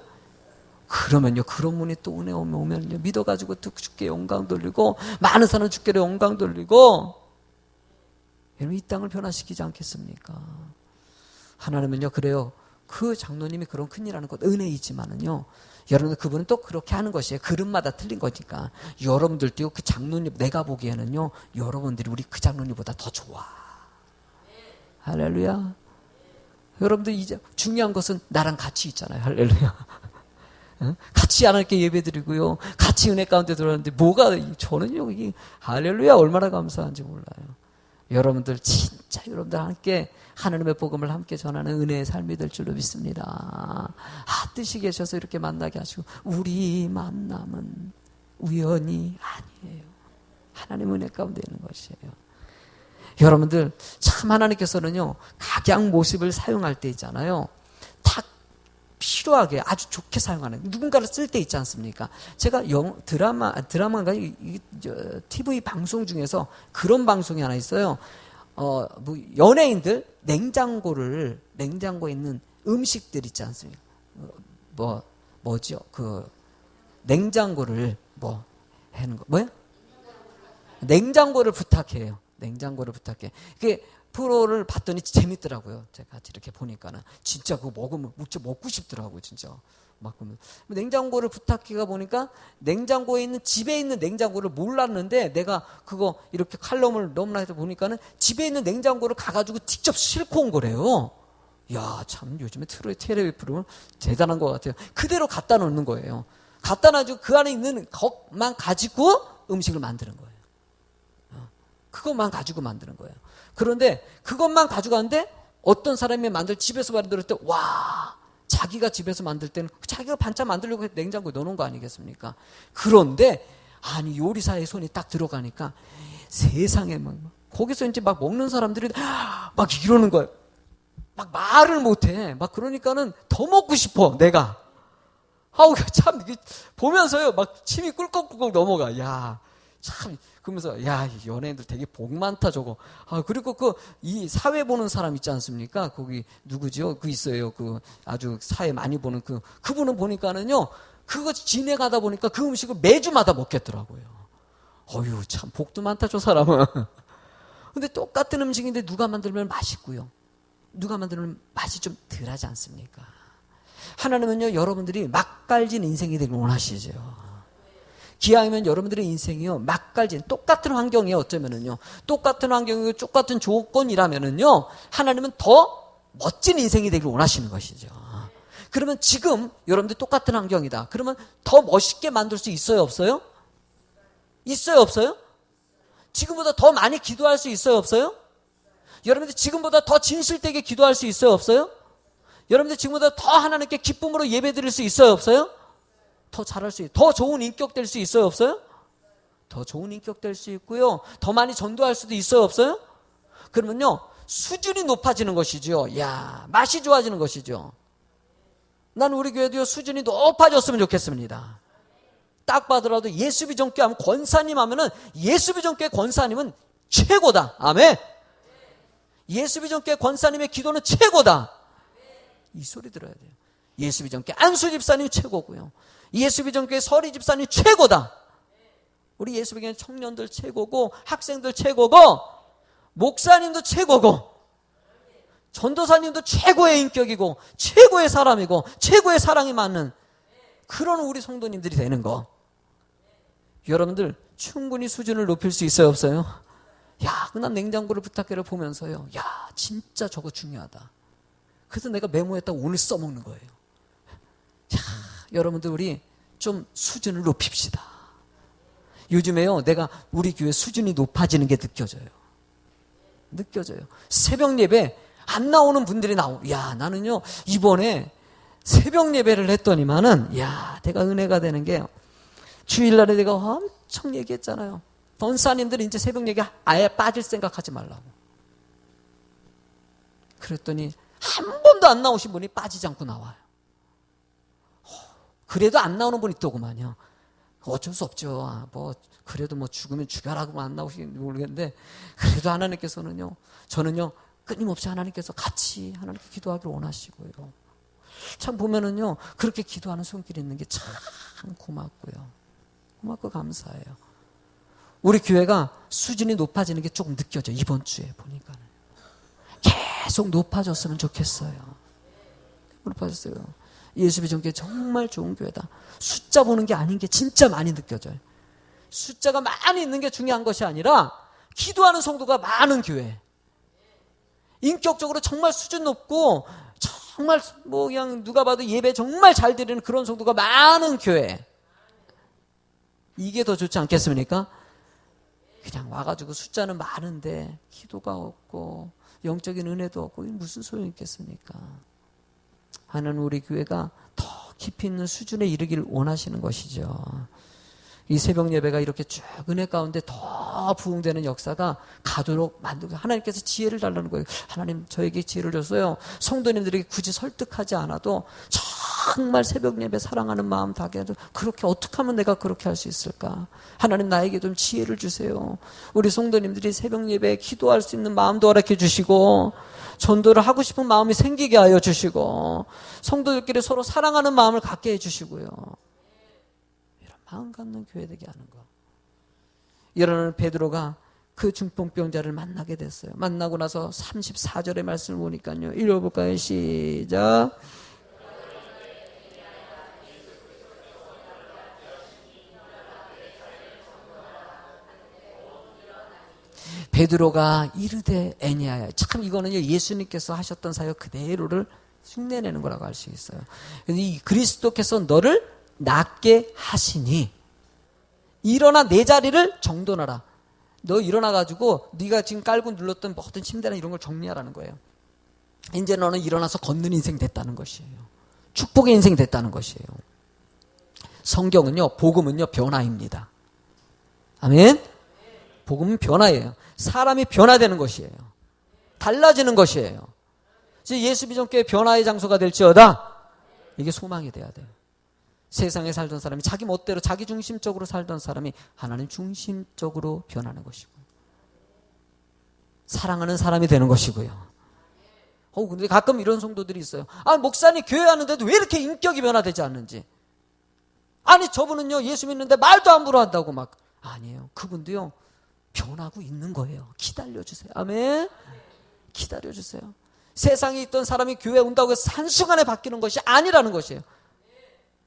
그러면요 그런 분이 또 은혜 오면요 믿어가지고 또 주께 영광 돌리고 많은 사람 주께 영광 돌리고 여러분 이 땅을 변화시키지 않겠습니까? 하나님은요 그래요. 그 장로님이 그런 큰일 하는 것 은혜이지만은요 여러분 그분은 또 그렇게 하는 것이에요. 그릇마다 틀린 거니까 여러분들도 그 장로님 내가 보기에는요 여러분들이 우리 그 장로님보다 더 좋아. 할렐루야. 여러분들 이제 중요한 것은 나랑 같이 있잖아요. 할렐루야. 같이 하나님께 예배드리고요 같이 은혜 가운데 들어왔는데 뭐가 저는요 이게 할렐루야 얼마나 감사한지 몰라요. 여러분들 진짜 여러분들 함께 하나님의 복음을 함께 전하는 은혜의 삶이 될 줄로 믿습니다. 뜻이 계셔서 이렇게 만나게 하시고 우리 만남은 우연이 아니에요. 하나님 은혜 가운데 있는 것이에요. 여러분들 참 하나님께서는요 각양 모습을 사용할 때 있잖아요. 딱 필요하게 아주 좋게 사용하는 누군가를 쓸 때 있지 않습니까? 제가 드라마인가 TV 방송 중에서 그런 방송이 하나 있어요. 뭐 연예인들 냉장고에 있는 음식들 있지 않습니까? 뭐죠? 그 냉장고를 뭐 하는 거 뭐야? 냉장고를 부탁해요. 냉장고를 부탁해. 그게 프로를 봤더니 재밌더라고요. 제가 같이 이렇게 보니까는 진짜 그거 먹으면 진짜 먹고 싶더라고요. 진짜 막 그러면 냉장고를 부탁해가 보니까 냉장고에 있는 집에 있는 냉장고를 몰랐는데 내가 그거 이렇게 칼럼을 너무나 해서 보니까는 집에 있는 냉장고를 가가지고 직접 싣고 온 거래요. 야, 참 요즘에 텔레비 프로는 대단한 것 같아요. 그대로 갖다 놓는 거예요. 갖다 놔주고 그 안에 있는 것만 가지고 음식을 만드는 거예요. 그것만 가지고 만드는 거예요. 그런데 그것만 가져가는데 어떤 사람이 집에서 만들 때 와, 자기가 집에서 만들 때는 자기가 반찬 만들려고 냉장고에 넣어놓은 거 아니겠습니까? 그런데 아니 요리사의 손이 딱 들어가니까 세상에 막 거기서 이제 막 먹는 사람들이 막 이러는 거예요. 막 말을 못해. 막 그러니까는 더 먹고 싶어 내가. 아우 참 이게 보면서요 막 침이 꿀꺽꿀꺽 넘어가. 야 참 그러면서 야 연예인들 되게 복 많다 저거. 아 그리고 이 사회 보는 사람 있지 않습니까? 거기 누구죠? 그 있어요. 그 아주 사회 많이 보는 그분은 보니까는요 그거 진행하다 보니까 그 음식을 매주마다 먹겠더라고요. 어휴 참 복도 많다 저 사람은. 근데 똑같은 음식인데 누가 만들면 맛있고요. 누가 만들면 맛이 좀 덜하지 않습니까? 하나님은요 여러분들이 맛깔진 인생이 되길 원하시죠. 기왕이면 여러분들의 인생이요 맛깔진 똑같은 환경이에요. 어쩌면은요 똑같은 환경이고 똑같은 조건이라면은요 하나님은 더 멋진 인생이 되길 원하시는 것이죠. 그러면 지금 여러분들 똑같은 환경이다. 그러면 더 멋있게 만들 수 있어요 없어요? 있어요 없어요? 지금보다 더 많이 기도할 수 있어요 없어요? 여러분들 지금보다 더 진실되게 기도할 수 있어요 없어요? 여러분들 지금보다 더 하나님께 기쁨으로 예배드릴 수 있어요 없어요? 더 잘할 수 있어요. 더 좋은 인격 될 수 있어요 없어요? 더 좋은 인격 될 수 있고요. 더 많이 전도할 수도 있어요 없어요? 그러면요 수준이 높아지는 것이죠. 야 맛이 좋아지는 것이죠. 난 우리 교회도요 수준이 높아졌으면 좋겠습니다. 딱 봐더라도 예수비전교회 하면 권사님 하면은 예수비전교회 권사님은 최고다. 아멘. 예수비전교회 권사님의 기도는 최고다. 이 소리 들어야 돼요. 예수비전교회 안수 집사님이 최고고요. 예수비전교회 서리 집사님이 최고다. 우리 예수비전교회 청년들 최고고 학생들 최고고 목사님도 최고고 전도사님도 최고의 인격이고 최고의 사람이고 최고의 사랑이 많은 그런 우리 성도님들이 되는 거. 여러분들 충분히 수준을 높일 수 있어요 없어요? 야, 난 냉장고를 부탁해를 보면서요. 야, 진짜 저거 중요하다. 그래서 내가 메모했다고 오늘 써먹는 거예요. 야, 여러분들 우리 좀 수준을 높입시다. 요즘에요, 내가 우리 교회 수준이 높아지는 게 느껴져요. 새벽 예배 안 나오는 분들이 야, 나는요, 이번에 새벽 예배를 했더니만은, 야, 내가 은혜가 되는 게, 주일날에 내가 엄청 얘기했잖아요. 권사님들이 이제 새벽 예배 아예 빠질 생각하지 말라고. 그랬더니, 한 번도 안 나오신 분이 빠지지 않고 나와요. 그래도 안 나오는 분이 있더구만요. 어쩔 수 없죠. 그래도 죽으면 죽여라고 안 나오시는지 모르겠는데, 그래도 하나님께서는요, 저는요, 끊임없이 하나님께서 같이 하나님께 기도하기를 원하시고요. 참 보면은요, 그렇게 기도하는 손길이 있는 게 참 고맙고요. 고맙고 감사해요. 우리 교회가 수준이 높아지는 게 조금 느껴져요. 이번 주에 보니까는. 계속 높아졌으면 좋겠어요. 높아졌어요. 예수비전교회 정말 좋은 교회다. 숫자 보는 게 아닌 게 진짜 많이 느껴져요. 숫자가 많이 있는 게 중요한 것이 아니라 기도하는 성도가 많은 교회. 인격적으로 정말 수준 높고 정말 그냥 누가 봐도 예배 정말 잘 드리는 그런 성도가 많은 교회. 이게 더 좋지 않겠습니까? 그냥 와가지고 숫자는 많은데 기도가 없고 영적인 은혜도 없고 무슨 소용이 있겠습니까? 하나는 우리 교회가 더 깊이 있는 수준에 이르기를 원하시는 것이죠. 이 새벽 예배가 이렇게 쭉 은혜 가운데 더 부흥되는 역사가 가도록 만들고 하나님께서 지혜를 달라는 거예요. 하나님 저에게 지혜를 줬어요. 성도님들에게 굳이 설득하지 않아도 저 정말 새벽 예배 사랑하는 마음 다게 해도 그렇게 어떻게 하면 내가 그렇게 할 수 있을까? 하나님 나에게 좀 지혜를 주세요. 우리 성도님들이 새벽 예배에 기도할 수 있는 마음도 허락해 주시고 전도를 하고 싶은 마음이 생기게 하여 주시고 성도들끼리 서로 사랑하는 마음을 갖게 해주시고요. 이런 마음 갖는 교회 되게 하는 거. 이러는 베드로가 그 중풍병자를 만나게 됐어요. 만나고 나서 34절의 말씀을 보니까요. 읽어볼까요? 시작. 베드로가 이르되 애니하여. 참 이거는요 예수님께서 하셨던 사역 그대로를 흉내내는 거라고 할 수 있어요. 이 그리스도께서 너를 낫게 하시니 일어나 내 자리를 정돈하라. 너 일어나가지고 네가 지금 깔고 눌렀던 모든 침대나 이런 걸 정리하라는 거예요. 이제 너는 일어나서 걷는 인생 됐다는 것이에요. 축복의 인생 됐다는 것이에요. 성경은요 복음은요 변화입니다. 아멘. 복음은 변화예요. 사람이 변화되는 것이에요. 달라지는 것이에요. 예수 비전교회 변화의 장소가 될지어다. 이게 소망이 돼야 돼요. 세상에 살던 사람이 자기 멋대로 자기 중심적으로 살던 사람이 하나님 중심적으로 변하는 것이고 사랑하는 사람이 되는 것이고요. 근데 가끔 이런 성도들이 있어요. 목사님 교회 하는데도 왜 이렇게 인격이 변화되지 않는지. 아니 저분은요 예수 믿는데 말도 함부로 한다고 막. 아니에요. 그분도요 변하고 있는 거예요. 기다려주세요. 아멘. 기다려주세요. 세상에 있던 사람이 교회에 온다고 해서 한순간에 바뀌는 것이 아니라는 것이에요.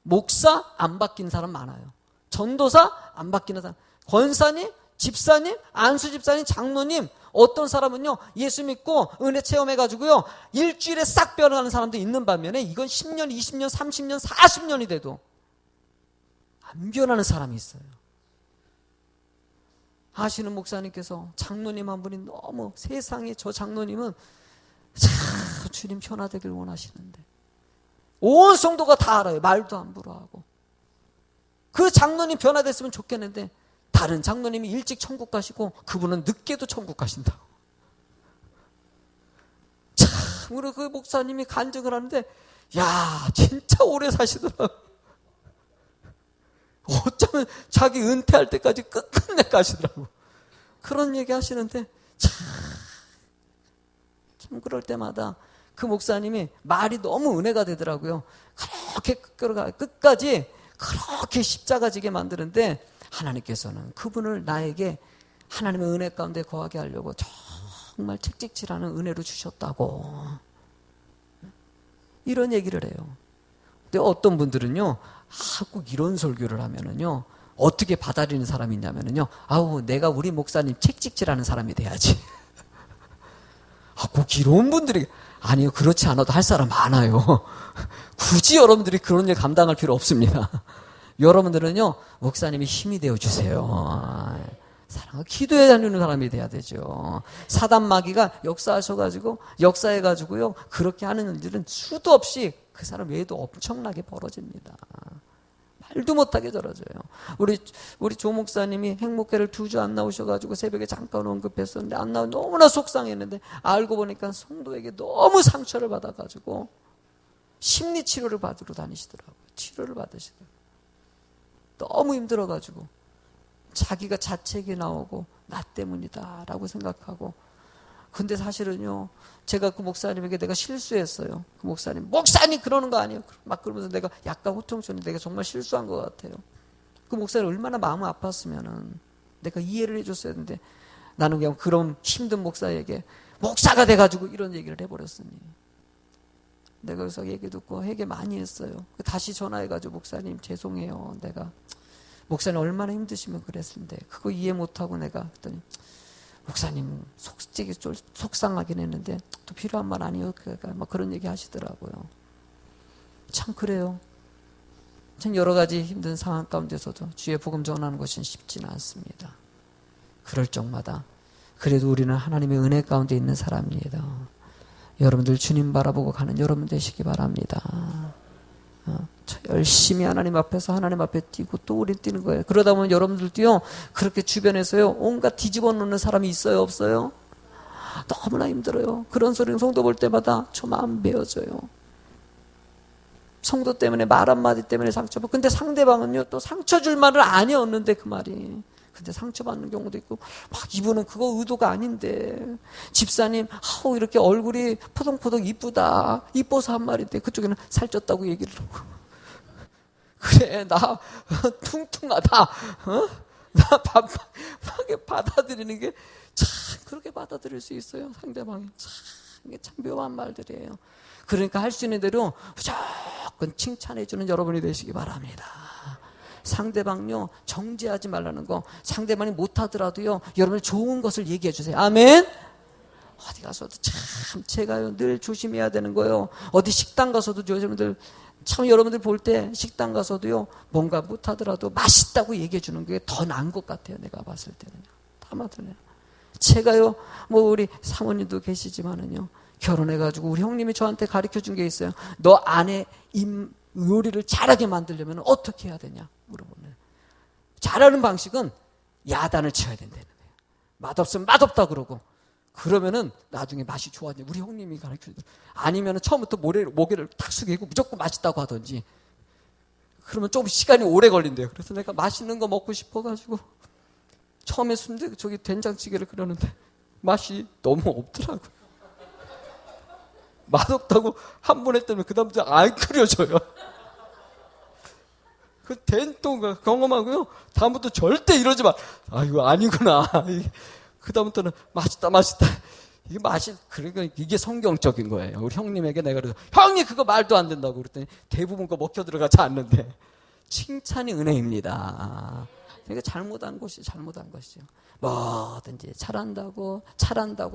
목사 안 바뀐 사람 많아요. 전도사 안 바뀌는 사람. 권사님, 집사님, 안수 집사님, 장로님. 어떤 사람은요 예수 믿고 은혜 체험해가지고요 일주일에 싹 변하는 사람도 있는 반면에 이건 10년, 20년, 30년, 40년이 돼도 안 변하는 사람이 있어요. 아시는 목사님께서 장로님 한 분이 너무 세상에 저 장로님은 참 주님 변화되길 원하시는데 온 성도가 다 알아요. 말도 함부로 하고. 그 장로님 변화됐으면 좋겠는데 다른 장로님이 일찍 천국 가시고 그분은 늦게도 천국 가신다고. 참 우리 그 목사님이 간증을 하는데 야 진짜 오래 사시더라고. 어쩌면 자기 은퇴할 때까지 끝끝내 가시더라고. 그런 얘기 하시는데 참 그럴 때마다 그 목사님이 말이 너무 은혜가 되더라고요. 그렇게 끝까지 그렇게 십자가지게 만드는데 하나님께서는 그분을 나에게 하나님의 은혜 가운데 거하게 하려고 정말 책찍질하는 은혜로 주셨다고 이런 얘기를 해요. 근데 어떤 분들은요 꼭 이런 설교를 하면은요 어떻게 받아들이는 사람이 있냐면은요 내가 우리 목사님 책찍질하는 사람이 돼야지. 꼭 이런 분들이 아니요 그렇지 않아도 할 사람 많아요. 굳이 여러분들이 그런 일 감당할 필요 없습니다. 여러분들은요 목사님이 힘이 되어주세요. 사랑하고 기도해 다니는 사람이 돼야 되죠. 사단 마귀가 역사해가지고요 그렇게 하는 일들은 수도 없이 그 사람 외에도 엄청나게 벌어집니다. 말도 못하게 저러져요. 우리 조 목사님이 행복회를 2주 안 나오셔가지고 새벽에 잠깐 언급했었는데 안 나오고 너무나 속상했는데 알고 보니까 성도에게 너무 상처를 받아가지고 심리 치료를 받으러 다니시더라고요. 치료를 받으시더라고요. 너무 힘들어가지고 자기가 자책이 나오고 나 때문이다라고 생각하고. 근데 사실은요 제가 그 목사님에게 내가 실수했어요. 그 목사님 그러는 거 아니에요. 막 그러면서 내가 약간 호통쳤는데 내가 정말 실수한 것 같아요. 그 목사님 얼마나 마음이 아팠으면은 내가 이해를 해줬어야 했는데 나는 그냥 그런 힘든 목사에게 목사가 돼가지고 이런 얘기를 해버렸으니 내가 그래서 얘기 듣고 회개 많이 했어요. 다시 전화해가지고 목사님 죄송해요. 내가 목사님 얼마나 힘드시면 그랬는데 그거 이해 못하고 내가 했더니 목사님 솔직히 좀 속상하긴 했는데 또 필요한 말 아니에요. 막 그런 얘기 하시더라고요. 참 그래요. 참 여러 가지 힘든 상황 가운데서도 주의 복음 전하는 것은 쉽지는 않습니다. 그럴 적마다 그래도 우리는 하나님의 은혜 가운데 있는 사람입니다. 여러분들 주님 바라보고 가는 여러분 되시기 바랍니다. 열심히 하나님 앞에서 하나님 앞에 뛰고 또 우리 뛰는 거예요. 그러다 보면 여러분들도요 그렇게 주변에서요 온갖 뒤집어 놓는 사람이 있어요 없어요? 너무나 힘들어요. 그런 소리는 성도 볼 때마다 저 마음 베어져요. 성도 때문에 말 한마디 때문에 상처받고, 근데 상대방은요 또 상처 줄 말을 아니었는데 그 말이, 근데 상처받는 경우도 있고, 막 이분은 그거 의도가 아닌데, 집사님 아우 이렇게 얼굴이 포동포동 이쁘다, 이뻐서 한 말인데 그쪽에는 살쪘다고 얘기를 하고, 그래 나 퉁퉁하다, 나 반박하게 받아들이는 게 참 그렇게 받아들일 수 있어요. 상대방이 이게 참 묘한 말들이에요. 그러니까 할 수 있는 대로 무조건 칭찬해주는 여러분이 되시기 바랍니다. 상대방요 정죄하지 말라는 거, 상대방이 못하더라도요 여러분 좋은 것을 얘기해 주세요. 아멘. 어디 가서도 참 제가요 늘 조심해야 되는 거예요. 어디 식당 가서도 여러분들 참, 여러분들 볼 때 식당 가서도요 뭔가 못하더라도 맛있다고 얘기해 주는 게 더 나은 것 같아요. 내가 봤을 때는요. 다 맞으네요. 제가요 뭐 우리 사모님도 계시지만은요 결혼해가지고 우리 형님이 저한테 가르쳐 준 게 있어요. 너 아내 요리를 잘하게 만들려면 어떻게 해야 되냐 물어보네요. 잘하는 방식은 야단을 쳐야 된다는 거예요. 맛없으면 맛없다 그러고, 그러면은 나중에 맛이 좋아져. 우리 형님이 가르쳐 주더라고요. 아니면은 처음부터 모래를 탁 숙이고 무조건 맛있다고 하던지, 그러면 좀 시간이 오래 걸린대요. 그래서 내가 맛있는 거 먹고 싶어가지고 처음에 저기 된장찌개를 끓였는데 맛이 너무 없더라고요. 맛없다고 한 번 했다면 그 다음부터 안 끓여줘요. 그 된통 경험하고요. 다음부터 절대 이러지 마. 아 이거 아니구나. 그 다음부터는 맛있다. 이게 맛이, 그러니까 이게 성경적인 거예요. 우리 형님에게 내가 그래서 형님 그거 말도 안 된다고 그랬더니 대부분 거 먹혀 들어가지 않는데, 칭찬이 은혜입니다. 그러니까 잘못한 것이죠. 뭐든지 잘한다고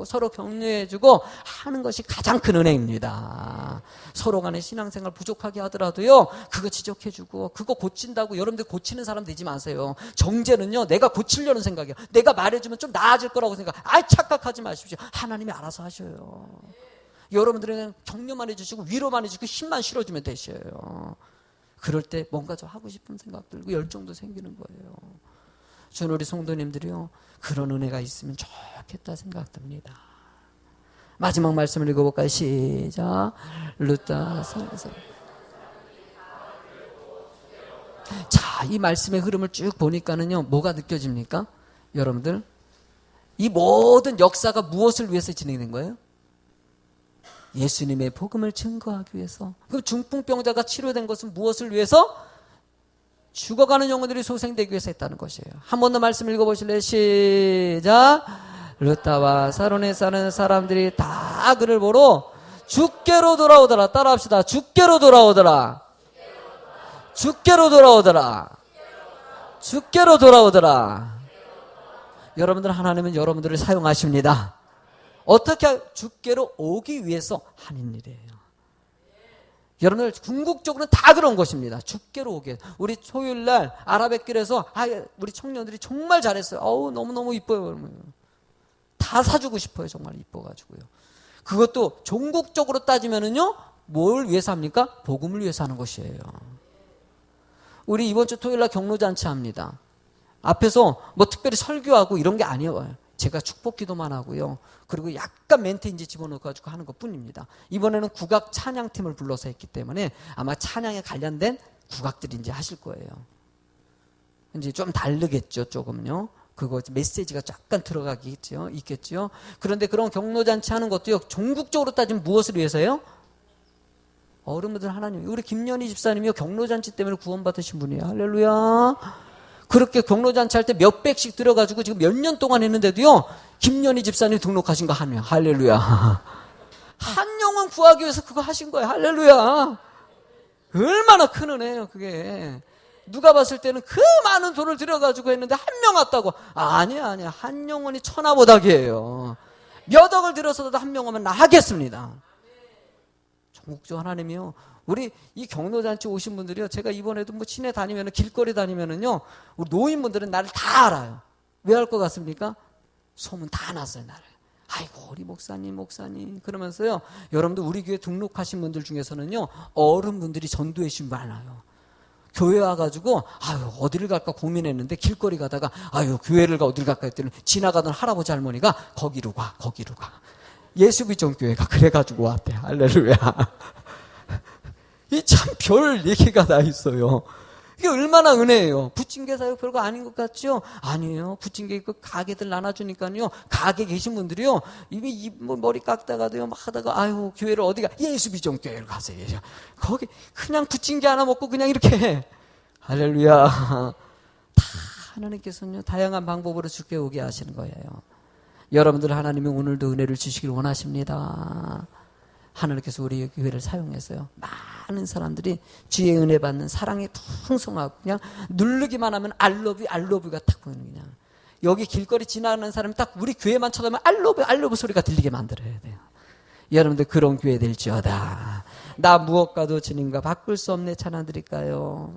서로 격려해주고 하는 것이 가장 큰 은혜입니다. 서로 간에 신앙생활 부족하게 하더라도요 그거 지적해주고, 그거 고친다고 여러분들 고치는 사람 되지 마세요. 정죄는요 내가 고치려는 생각이에요. 내가 말해주면 좀 나아질 거라고 착각하지 마십시오. 하나님이 알아서 하셔요. 여러분들은 격려만 해주시고 위로만 해주시고 힘만 실어주면 되셔요. 그럴 때 뭔가 좀 하고 싶은 생각 들고 열정도 생기는 거예요. 저는 우리 성도님들이요 그런 은혜가 있으면 좋겠다 생각됩니다. 마지막 말씀을 읽어볼까요? 시작. 루타 선에서. 자, 이 말씀의 흐름을 쭉 보니까는요 뭐가 느껴집니까? 여러분들, 이 모든 역사가 무엇을 위해서 진행된 거예요? 예수님의 복음을 증거하기 위해서. 그럼 중풍병자가 치료된 것은 무엇을 위해서? 죽어가는 영혼들이 소생되기 위해서 했다는 것이에요. 한 번 더 말씀 읽어보실래요? 시작. 루타와 사론에 사는 사람들이 다 그를 보러 주께로 돌아오더라. 따라합시다. 주께로 돌아오더라. 주께로 돌아오더라. 주께로 돌아오더라. 여러분들, 하나님은 여러분들을 사용하십니다. 어떻게? 주께로 오기 위해서 하는 일이에요. 여러분들 궁극적으로는 다 그런 것입니다. 주께로 오게. 우리 토요일날 아라뱃길에서 우리 청년들이 정말 잘했어요. 너무너무 이뻐요. 다 사주고 싶어요. 정말 이뻐가지고요. 그것도 종국적으로 따지면은요 뭘 위해서 합니까? 복음을 위해서 하는 것이에요. 우리 이번 주 토요일날 경로잔치 합니다. 앞에서 뭐 특별히 설교하고 이런 게 아니에요. 제가 축복 기도만 하고요. 그리고 약간 멘트 이제 집어넣어가지고 하는 것 뿐입니다. 이번에는 국악 찬양팀을 불러서 했기 때문에 아마 찬양에 관련된 국악들이 이제 하실 거예요. 이제 좀 다르겠죠, 조금요. 그거 메시지가 약간 있겠죠. 그런데 그런 경로잔치 하는 것도요, 종국적으로 따지면 무엇을 위해서요? 어른들 하나님, 우리 김연희 집사님이요, 경로잔치 때문에 구원받으신 분이에요. 할렐루야. 그렇게 경로잔치 할 때 몇백씩 들어가지고 지금 몇 년 동안 했는데도요, 김연희 집사님 등록하신 거 한 명. 할렐루야. 한 영혼 구하기 위해서 그거 하신 거예요. 할렐루야. 얼마나 큰 은혜예요, 그게. 누가 봤을 때는 그 많은 돈을 들여가지고 했는데 한 명 왔다고. 아니야. 한 영혼이 천하보다기예요. 몇 억을 들여서도 한 명 오면 나 하겠습니다. 전국적 하나님이요. 우리 이 경로잔치 오신 분들이요, 제가 이번에도 뭐 시내 다니면은, 길거리 다니면은요, 우리 노인분들은 나를 다 알아요. 왜 알 것 같습니까? 소문 다 났어요, 나를. 아이고, 우리 목사님. 그러면서요, 여러분들 우리 교회 등록하신 분들 중에서는요, 어른분들이 전도해 주신 분 많아요. 교회 와가지고, 어디를 갈까 고민했는데, 길거리 가다가, 교회를 어디를 갈까 했더니, 지나가던 할아버지 할머니가, 거기로 가. 예수비전 교회가 그래가지고 왔대. 할렐루야. 이 참 별 얘기가 다 있어요. 이게 얼마나 은혜예요. 부침개 사역 별거 아닌 것 같죠? 아니에요. 부침개 그 가게들 나눠주니까요. 가게 계신 분들이요. 이미 뭐 머리 깎다가도요. 막 하다가 아유 교회를 어디가 예수비전 교회를 가세요. 거기 그냥 부침개 하나 먹고 그냥 이렇게 할렐루야. 다 하나님께서는요. 다양한 방법으로 주께 오게 하시는 거예요. 여러분들 하나님이 오늘도 은혜를 주시길 원하십니다. 하나님께서 우리 교회를 사용해서요. 많은 사람들이 주의 은혜 받는 사랑에 풍성하고 그냥 누르기만 하면 알로브가 딱 보이는 그냥. 여기 길거리 지나가는 사람이 딱 우리 교회만 쳐다보면 알로브 소리가 들리게 만들어야 돼요. 여러분들 그런 교회 될지어다. 나 무엇과도 주님과 바꿀 수 없네 찬양 드릴까요?